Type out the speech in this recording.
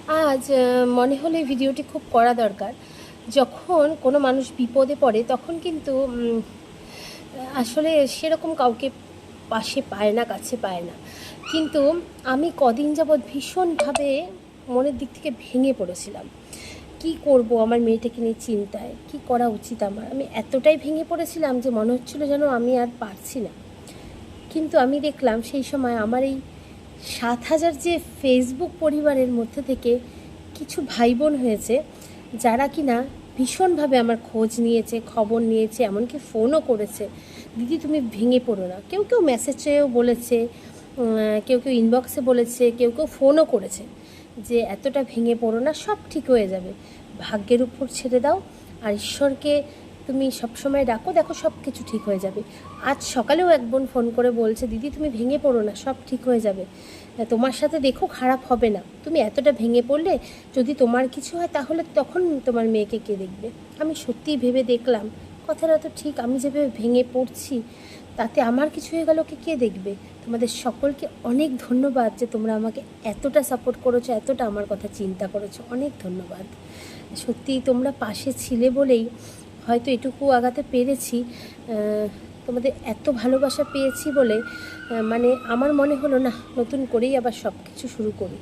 আজ মনে হলো এই ভিডিওটি খুব করা দরকার। যখন কোনো মানুষ বিপদে পড়ে তখন কিন্তু আসলে সেরকম কাউকে পাশে পায় না, কাছে পায় না। কিন্তু আমি কদিন যাবৎ ভীষণভাবে মনের দিক থেকে ভেঙে পড়েছিলাম। কি করব আমার মেয়েটাকে নিয়ে চিন্তায়, কি করা উচিত আমার। আমি এতটাই ভেঙে পড়েছিলাম যে মনে হচ্ছিল যেন আমি আর পারছি না। কিন্তু আমি দেখলাম সেই সময় আমার এই 7,000 যে ফেসবুক পরিবারের মধ্যে থেকে কিছু ভাই বোন হয়েছে যারা কিনা ভীষণভাবে আমার খোঁজ নিয়েছে, খবর নিয়েছে, এমনকি ফোনও করেছে। দিদি তুমি ভেঙে পড়ো না। কেউ কেউ মেসেজেও বলেছে, কেউ কেউ ইনবক্সে বলেছে, কেউ কেউ ফোনও করেছে যে এতটা ভেঙে পড়ো না, সব ঠিক হয়ে যাবে, ভাগ্যের উপর ছেড়ে দাও, আর ঈশ্বরকে তুমি সবসময় ডাকো, দেখো সব কিছু ঠিক হয়ে যাবে। আজ সকালেও এক বোন ফোন করে বলছে, দিদি তুমি ভেঙে পড়ো না, সব ঠিক হয়ে যাবে, তোমার সাথে দেখো খারাপ হবে না, তুমি এতটা ভেঙে পড়লে যদি তোমার কিছু হয় তাহলে তখন তোমার মেয়েকে কে দেখবে। আমি সত্যিই ভেবে দেখলাম কথাটা তো ঠিক, আমি যেভাবে ভেঙে পড়ছি তাতে আমার কিছু হয়ে গেল কে দেখবে। তোমাদের সকলকে অনেক ধন্যবাদ যে তোমরা আমাকে এতটা সাপোর্ট করেছো, এতটা আমার কথা চিন্তা করেছো, অনেক ধন্যবাদ। সত্যিই তোমরা পাশে ছিলে বলেই হয়তো এটুকু আগাতে পেরেছি। তোমাদের এত ভালোবাসা পেয়েছি বলে মানে আমার মনে হলো না নতুন করেই আবার সব কিছু শুরু করি।